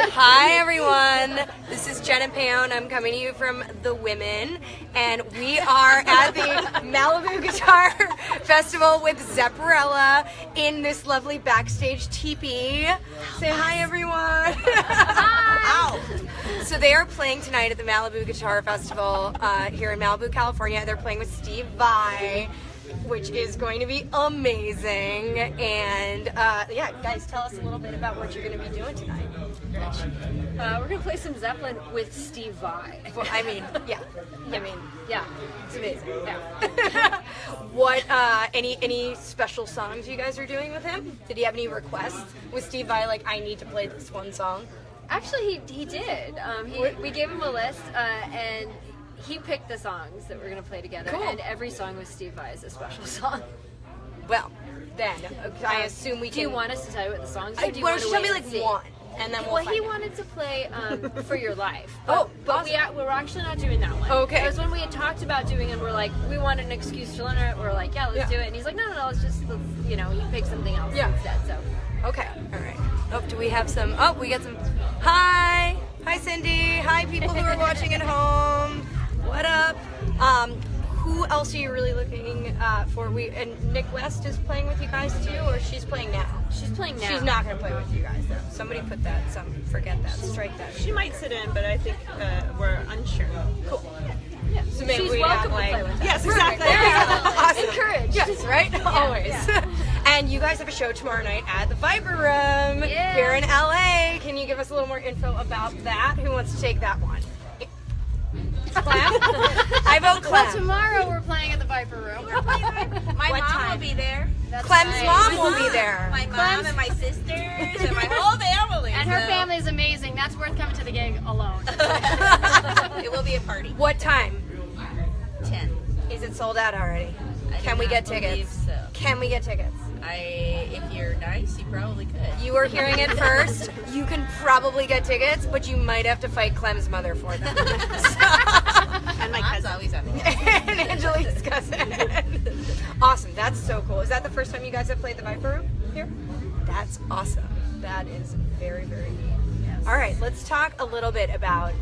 Hi everyone, this is Jen and Paon. I'm coming to you from The Women, and we are at the Malibu Guitar Festival with Zepparella in this lovely backstage teepee. Say hi everyone. Hi. So they are playing tonight at the Malibu Guitar Festival here in Malibu, California. They're playing with Steve Vai, which is going to be amazing. And yeah, guys, tell us a little bit about what you're going to be doing tonight. We're going to play some Zeppelin with Steve Vai. Well, I mean, yeah. Yeah. It's amazing. Yeah. What, any special songs you guys are doing with him? Did he have any requests with Steve Vai, like, I need to play this one song? Actually, he did. We gave him a list, and he picked the songs that we're going to play together. Cool. And every song with Steve Vai is a special song. Well, then, I assume we can... Do you want us to tell you what the songs are? Why don't you tell me, like, one? And then we'll he find wanted to play For Your Life. But awesome. We're actually not doing that one. Okay. It was when we had talked about doing it, and we're like, we wanted an excuse to learn it. We're like, yeah, let's do it. And he's like, no, let's you pick something else instead. So. Okay, all right. Oh, do we have some? Oh, we got some. Hi Cindy. Hi, people who are watching at home. What up? Who else are you really looking for? And Nick West is playing with you guys too, or she's playing now? She's playing now. She's not going to play with you guys though. Somebody put that. Forget that. Strike that. She might sit in, but I think we're unsure. Cool. Yeah. So maybe she's we welcome have, to play with us. Yes, exactly. There we go. Awesome. Encouraged. Yes, right? Always. Yeah. And you guys have a show tomorrow night at the Viper Room here in LA. Can you give us a little more info about that? Who wants to take that one? Clem? I vote Clem. Well, tomorrow we're playing at the Viper Room. My mom will be there. Clem's mom will be there. My mom and my sisters and my whole family. And her family is amazing. That's worth coming to the gig alone. It will be a party. What time? 10. Is it sold out already? Can we get tickets? So. Can we get tickets? If you're nice, you probably could. You are hearing it first. You can probably get tickets, but you might have to fight Clem's mother for them. And my cousin's always on it. And Angelique's cousin. Awesome. That's so cool. Is that the first time you guys have played the Viper Room here? That's awesome. That is very, very neat. Yes. All right, let's talk a little bit about,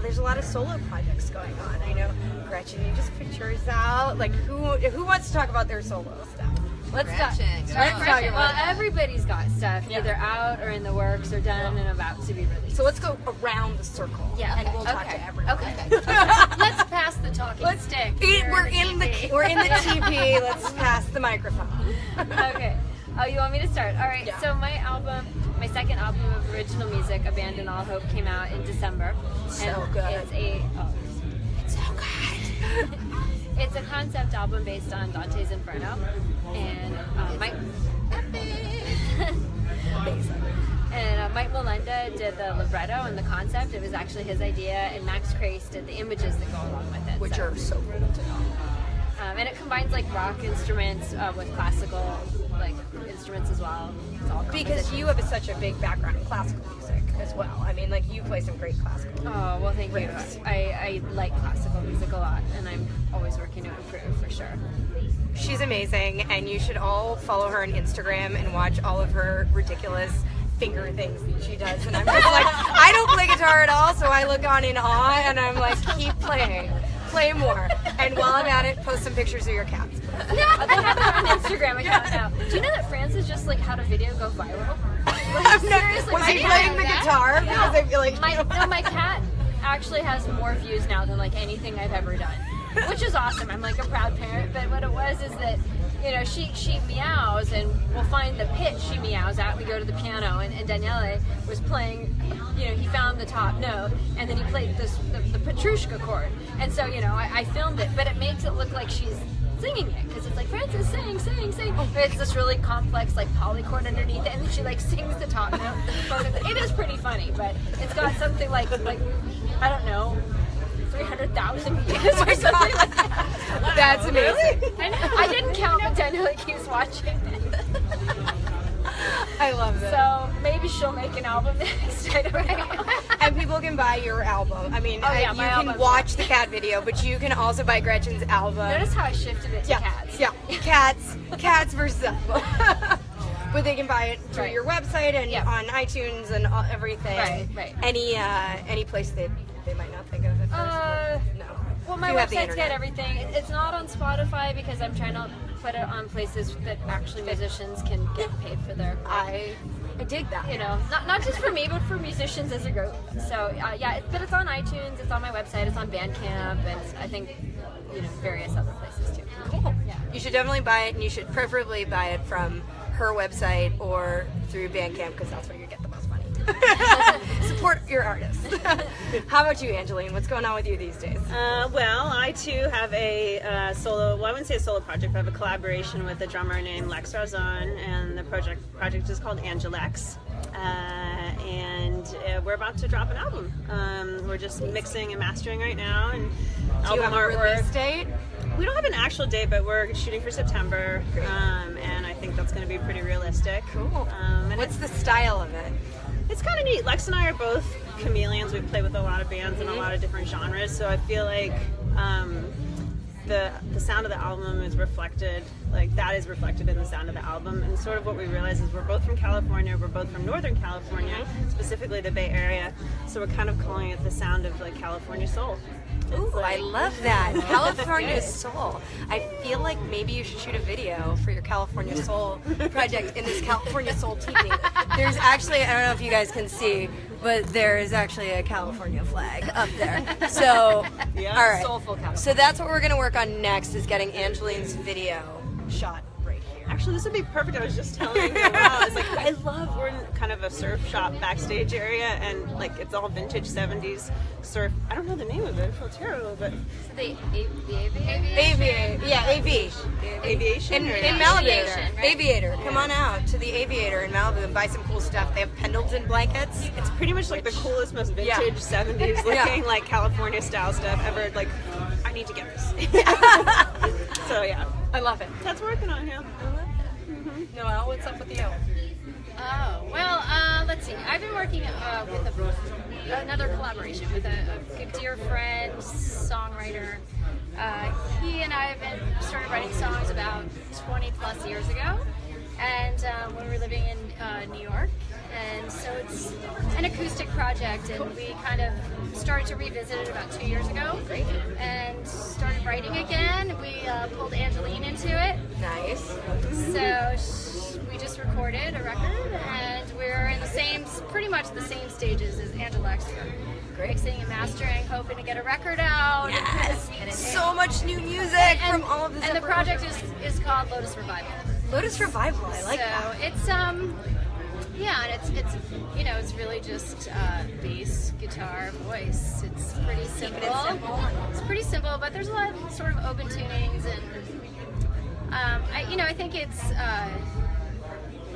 there's a lot of solo projects going on. I know, Gretchen, you just put yours out. Like, who wants to talk about their solo stuff? Let's talk about it. Well, everybody's got stuff either out or in the works or done and about to be released. So let's go around the circle. Yeah, and we'll talk to everyone. Okay. Let's pass the talking stick. We're in the TP. Let's pass the microphone. Okay. Oh, you want me to start? All right. Yeah. So my second album of original music, Abandon All Hope, came out in December. So good. It's so good. It's a concept album based on Dante's Inferno, and Mike Melenda did the libretto and the concept. It was actually his idea, and Max Crace did the images that go along with it, which are so cool to know. And it combines like rock instruments with classical instruments as well. It's all because you have such a big background in classical music as well. I mean, like, you play some great classical. Oh, well, thank you. I like classical music a lot, and I'm always working to improve for sure. She's amazing, and you should all follow her on Instagram and watch all of her ridiculous finger things that she does. And I'm just like, I don't play guitar at all, so I look on in awe, and I'm like, keep playing. Play more. And while I'm at it, post some pictures of your cats. They have their own Instagram account now. Do you know that Francis just had a video go viral? Seriously, was he playing the guitar? Yeah. Because I feel like my cat actually has more views now than anything I've ever done, which is awesome. I'm like a proud parent. But what it was is that she meows, and we'll find the pitch she meows at. We go to the piano, and Daniele was playing. He found the top note, and then he played the Petrushka chord. And so I filmed it, but it makes it look like she's singing it, because it's like, Francis, sing. It's this really complex polychord underneath it, and then she sings the top note. It is pretty funny, but it's got something like I don't know, 300,000 views or something like that. That's amazing. I didn't count, but Danielle keeps watching. I love it. So maybe she'll make an album next. I don't know. And people can buy your album. I mean, you can watch the cat video, but you can also buy Gretchen's album. Notice how I shifted it to cats. Yeah, cats versus album. But they can buy it through Right. your website and Yep. on iTunes and everything. Right. Any place they might not think of it first. No. Well, my You have the website's got internet. everything. It's not on Spotify because I'm trying to put it on places that actually musicians can get paid for their. I dig that. You know, not just for me, but for musicians as a group. So but it's on iTunes, it's on my website, it's on Bandcamp, and I think various other places too. Cool. Yeah. You should definitely buy it, and you should preferably buy it from her website or through Bandcamp because that's where you get the most money. Support your artists. How about you, Angeline? What's going on with you these days? Well, I too have a solo. Well, I wouldn't say a solo project, but I have a collaboration with a drummer named Lex Razan, and the project is called Angelex. And we're about to drop an album. We're just mixing and mastering right now, and Do you album have a artwork. release date? We don't have an actual date, but we're shooting for September, and I think that's going to be pretty realistic. Cool. And What's the style of it? it's kind of neat. Lex and I are both chameleons. We play with a lot of bands in a lot of different genres, so I feel like the sound of the album is reflected, that is reflected in the sound of the album. And sort of what we realize is we're both from California, we're both from Northern California, specifically the Bay Area, so we're kind of calling it the sound of California soul. Ooh, I love that. California Soul. I feel like maybe you should shoot a video for your California Soul project in this California Soul teepee. There's actually, I don't know if you guys can see, but there is actually a California flag up there. So, Yeah. all right. Soulful California. So that's what we're going to work on next is getting Angeline's video shot right here. Actually, this would be perfect. I was just telling you, I love, we're in kind of a surf shop backstage area, and it's all vintage 70s surf. I don't know the name of it, I feel terrible, but The Aviator? Aviator. Yeah, AV. aviation? In Malibu. Aviation, right? Aviator. Come on out to the Aviator in Malibu and buy some cool stuff. They have Pendleton blankets. It's pretty much the coolest, most Yeah. vintage 70s looking, California style stuff ever. I need to get this. So yeah, I love it. that's working on him. Noelle, what's up with you? Oh, well, let's see. I've been working with another collaboration with a good dear friend, songwriter. He and I started writing songs about 20 plus years ago, and when we were living in New York. And so it's an acoustic project, and we kind of started to revisit it about 2 years ago. Great. And started writing again. We pulled Angeline into it. Nice. So we just recorded a record, and we're in pretty much the same stages as Angelex. We're mixing and mastering, hoping to get a record out. Yes. And So much new music from all of the And the project is called Lotus Revival. Lotus Revival. I like so that. it's and it's really just bass, guitar, voice. It's pretty simple. It's pretty simple, but there's a lot of sort of open tunings, and I think it's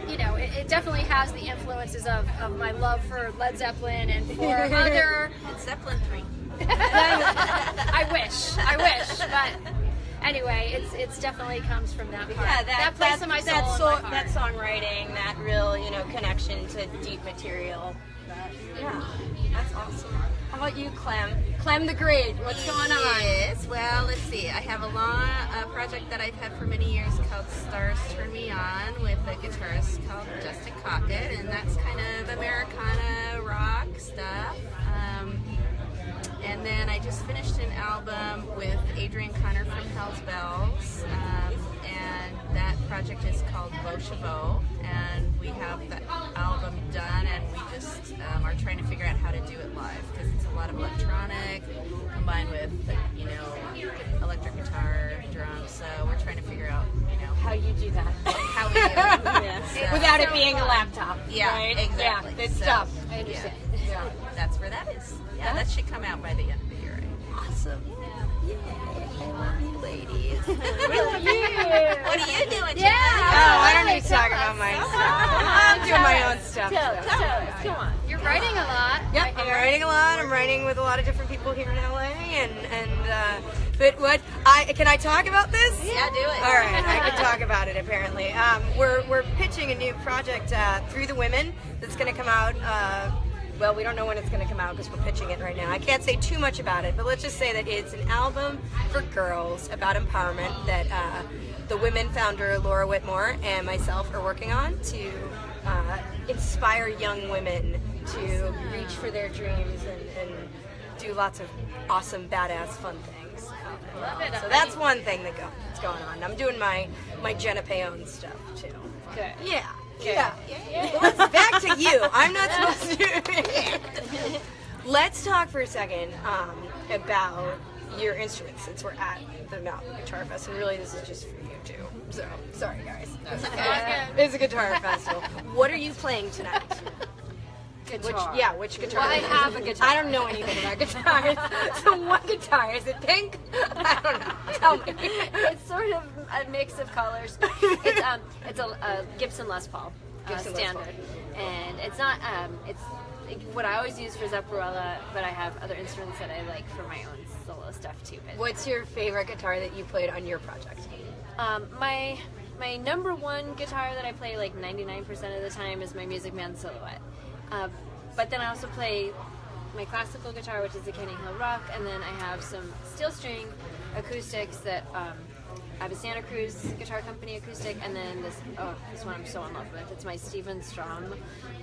it definitely has the influences of my love for Led Zeppelin and for other. It's Zeppelin 3. I wish, but anyway, it's definitely comes from that part. Yeah, that place in my soul, and my heart. that songwriting, that real, connection to deep material. Yeah, that's awesome. How about you, Clem? Clem the Great, what's going on? Yes, well, let's see. I have a project that I've had for many years called Stars Turn Me On with a guitarist called Justin Cockett, and that's kind of Americana rock stuff. And then I just finished an album with Adrian Connor from Hell's Bells, and that project is called Beau Chevaux, and we have the album done, and we just are trying to figure out how to do it live, because it's a lot of electronic combined with, electric guitar, drums, so we're trying to figure out, How you do that? how we do it. Yeah. Without it being a laptop. Yeah, right? exactly. Yeah, it's So, tough. I understand. Yeah, that's where that is. Yeah, that should come out by the end of the year. Awesome. Yay. I love you, ladies. What are you doing, Yeah. Oh, I don't need to talk about my stuff. I'm doing my own stuff. Tell us. Come on. You're writing a lot. Yep, I I'm hear. writing a lot. I'm writing with a lot of different people here in LA, but can I talk about this? Yeah, do it. All right, I can talk about it. Apparently, we're pitching a new project through the Women that's going to come out well, we don't know when it's going to come out because we're pitching it right now. I can't say too much about it, but let's just say that it's an album for girls about empowerment that the Women founder Laura Whitmore and myself are working on to inspire young women to reach for their dreams and do lots of awesome, badass, fun things. Love it. So that's one thing that's going on. I'm doing my Jenna Payon stuff too. Good. Yeah. Yeah. Well, let's back to you. I'm not supposed to. Let's talk for a second about your instruments, since we're at the Malibu Guitar Festival. And really, this is just for you too. So sorry, guys. It's a guitar festival. What are you playing tonight? Guitar. Which guitar? Well, I have a guitar. I don't know anything about guitars. So what guitar? Is it pink? I don't know. Tell me. It's sort of a mix of colors. It's a Gibson Les Paul standard, and it's not it's what I always use for Zepparella, but I have other instruments that I like for my own solo stuff too. But what's your favorite guitar that you played on your project? My number one guitar that I play like 99% of the time is my Music Man Silhouette. But then I also play my classical guitar, which is the Kenny Hill Rock, and then I have some steel string acoustics that I have a Santa Cruz Guitar Company acoustic, and then this one I'm so in love with. It's my Stephen Strom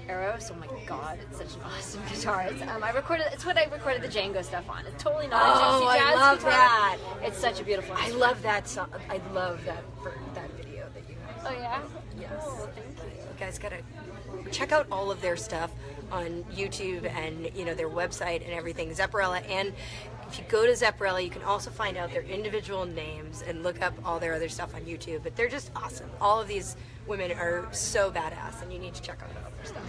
Eros. Oh my god, it's such an awesome guitar. It's what I recorded the Django stuff on. It's totally not a gypsy jazz I love guitar. that. It's such a beautiful I instrument. love that song. I love that video that you have. Oh yeah? Yes. Oh, thank you. You guys gotta check out all of their stuff on YouTube and their website and everything, Zepparella. And if you go to Zepparella, you can also find out their individual names and look up all their other stuff on YouTube. But they're just awesome. All of these women are so badass, and you need to check out all their stuff.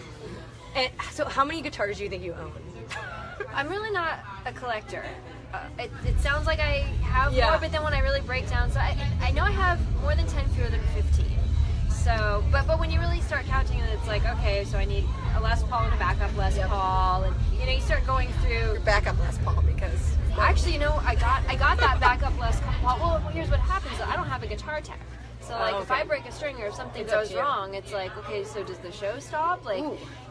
And so, how many guitars do you think you own? I'm really not a collector. It sounds like I have Yeah. more, but then when I really break down, so I know I have more than 10, fewer than 15. So, but when you really start counting it, it's like, okay, so I need a Les Paul and a backup Les Paul, and you start going through. Your backup Les Paul, because Actually, I got that backup Les Paul. Well, here's what happens. I don't have a guitar tech. So like if I break a string or if something goes wrong, it's like, okay, so does the show stop? Like,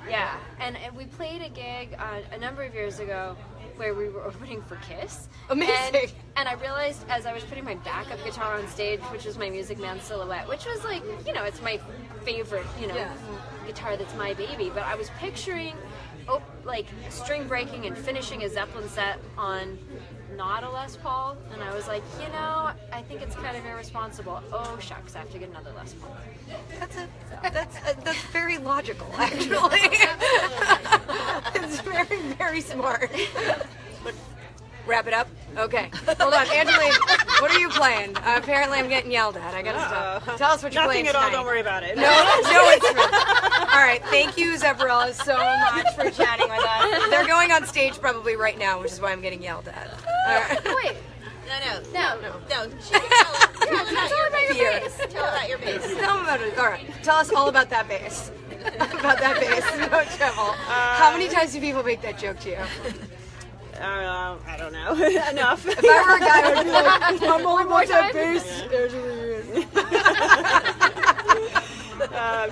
yeah. And we played a gig a number of years ago where we were opening for Kiss. Amazing. And I realized as I was putting my backup guitar on stage, which was my Music Man Silhouette, which was like, it's my favorite, guitar that's my baby. But I was picturing like string breaking and finishing a Zeppelin set on not a Les Paul, and I was like, I think it's kind of irresponsible. Oh shucks, I have to get another Les Paul. That's very logical, actually. It's very, very smart. Wrap it up? Okay. Hold on. Angeline, what are you playing? Apparently I'm getting yelled at. I gotta stop. Tell us what you're playing Nothing at tonight. all, don't worry about it. No instrument. All right. Thank you, Zepparella, so much for chatting with us. They're going on stage probably right now, which is why I'm getting yelled at. All right. Wait. No. She can tell about your bass. Tell about your bass. Tell them about it. All right. Tell us all about that bass. About that bass. No trouble. How many times do people make that joke to you? I don't know. Enough. If I were a guy, I would be like, I'm only about that bass.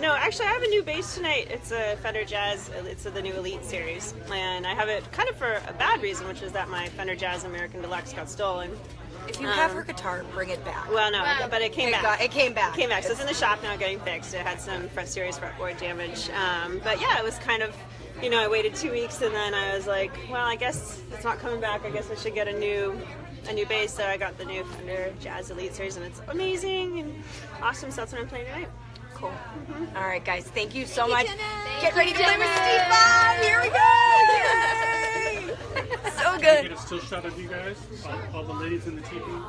No, actually, I have a new bass tonight. It's a Fender Jazz. It's the new Elite series, and I have it kind of for a bad reason, which is that my Fender Jazz American Deluxe got stolen. If you have her guitar, bring it back. Well, no, but it came back. It came back. So it's in the shop now, getting fixed. It had some serious fretboard damage. But yeah, it was kind of. I waited 2 weeks, and then I was like, well, I guess it's not coming back. I guess I should get a new bass. So I got the new Fender Jazz Elite series, and it's amazing and awesome. So that's what I'm playing tonight. Cool. All right, guys. Thank you so much. Jenna. Get ready to play with Steve Bob. Here we go. Yay! So good. Get a still shot of you guys, all the ladies in the TV.